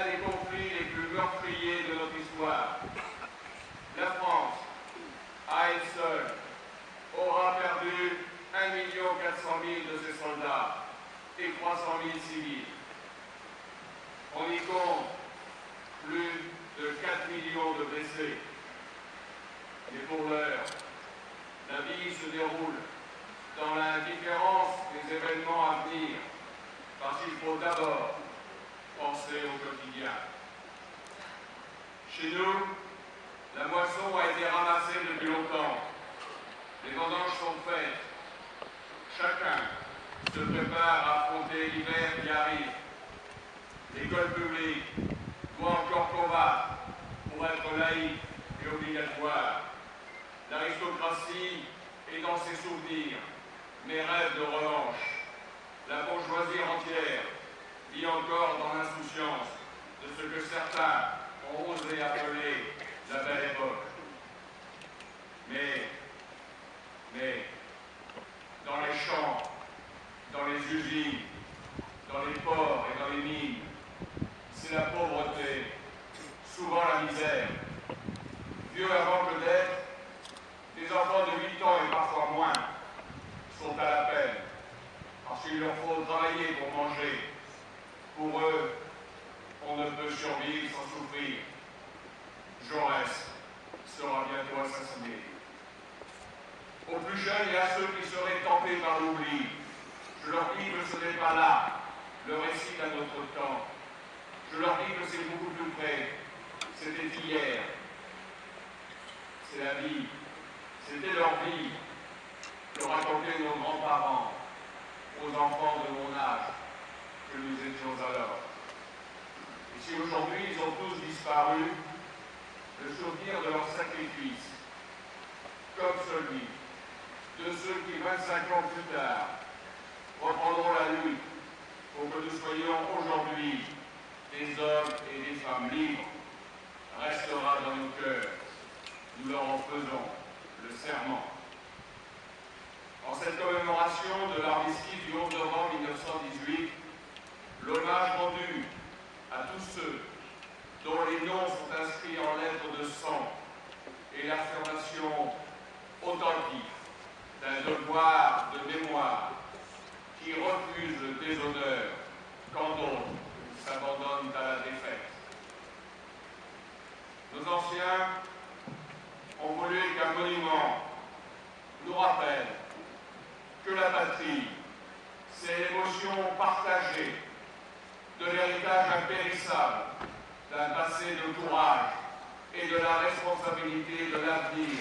l'un des conflits les plus meurtriers de notre histoire. La France, à elle seule, aura perdu 1 400 000 de ses soldats et 300 000 civils. On y compte plus de 4 millions de blessés. Et pour l'heure, la vie se déroule dans l'indifférence des événements à venir, parce qu'il faut d'abord penser au quotidien. Chez nous, la moisson a été ramassée depuis longtemps. Les vendanges sont faites. Chacun se prépare à affronter l'hiver qui arrive. L'école publique doit encore combattre pour être laïque et obligatoire. L'aristocratie est dans ses souvenirs, mais rêve de revanche. La bourgeoisie entière vit encore dans l'insouciance de ce que certains ont osé appeler la belle époque. Mais, dans les champs, dans les usines, dans les ports et dans les mines, c'est la pauvreté, souvent la misère. Vieux avant que d'être, des enfants de 8 ans et parfois moins sont à la peine, parce qu'il leur faut travailler pour manger. Pour eux, on ne peut survivre sans souffrir. Jaurès sera bientôt assassiné. Aux plus jeunes et à ceux qui seraient tentés par l'oubli, je leur dis que ce n'est pas là le récit d'un autre temps. Je leur dis que c'est beaucoup plus près. C'était hier. C'est la vie. C'était leur vie que racontaient nos grands-parents aux enfants de mon âge que nous étions alors. Et si aujourd'hui ils ont tous disparu, le souvenir de leur sacrifice, comme celui de ceux qui, 25 ans plus tard, reprendront la lutte pour que nous soyons aujourd'hui des hommes et des femmes libres, restera dans nos cœurs. Nous leur en faisons le serment. En cette commémoration de l'armistice du 11 novembre 1918, l'hommage rendu à tous ceux dont les noms sont inscrits en lettres de sang et l'affirmation authentique d'un devoir de mémoire qui refuse le déshonneur quand d'autres s'abandonnent à la défaite. Nos anciens ont voulu qu'un monument nous rappelle que la patrie, c'est l'émotion partagée de l'héritage impérissable d'un passé de courage et de la responsabilité de l'avenir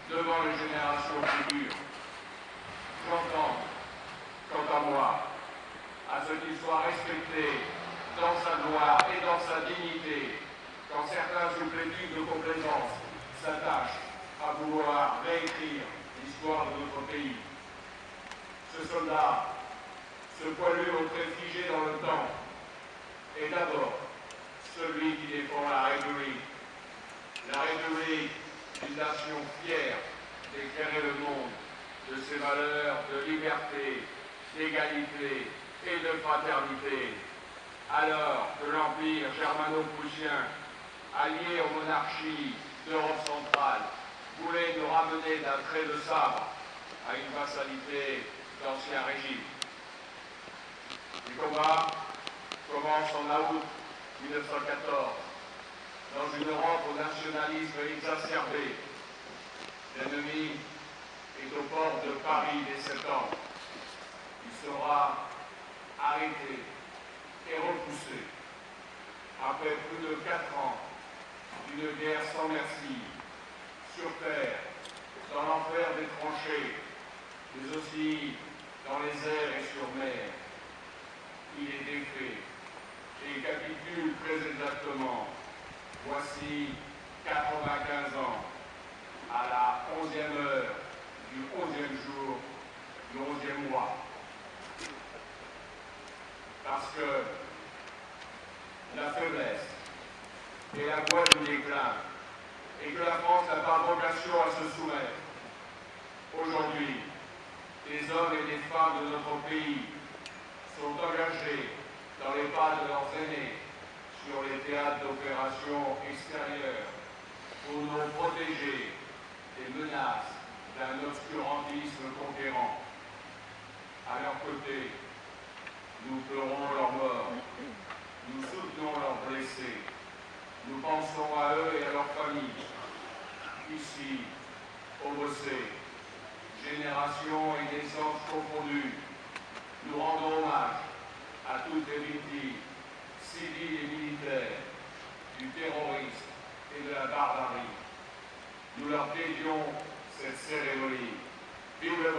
devant les générations futures. J'entends, quant à moi, à ce qu'il soit respecté dans sa gloire et dans sa dignité, quand certains, sous prétexte de complaisance, s'attachent à vouloir réécrire l'histoire de notre pays. Ce soldat, ce poilu au trait figé dans le temps, est d'abord celui qui défend la République d'une nation fière d'éclairer le monde de ses valeurs de liberté, d'égalité et de fraternité, alors que l'Empire germano-prussien, allié aux monarchies d'Europe centrale, voulait nous ramener d'un trait de sabre à une vassalité d'Ancien Régime. Les combats commencent en août 1914, dans une Europe au nationalisme exacerbé. L'ennemi est au port de Paris dès septembre. Il sera arrêté et repoussé après plus de 4 ans d'une guerre sans merci, sur terre, dans l'enfer des tranchées, mais aussi dans les airs et sur mer. Il est défait et capitule très exactement, voici 95 ans, à la 11e heure du 11e jour du 11e mois. Parce que la faiblesse est la voie du déclin et que la France n'a pas vocation à se soumettre. Aujourd'hui, les hommes et les femmes de notre pays sont engagés dans les pas de leurs aînés sur les théâtres théâtre d'opérations extérieures pour nous protéger des menaces d'un obscurantisme conquérant. À leur côté, nous pleurons leurs morts, nous soutenons leurs blessés, nous pensons à eux et à leurs familles. Ici, au Bossé, générations et naissances confondues, nous rendons hommage à toutes les victimes, civiles et militaires, du terrorisme et de la barbarie. Nous leur dédions cette cérémonie. Vive le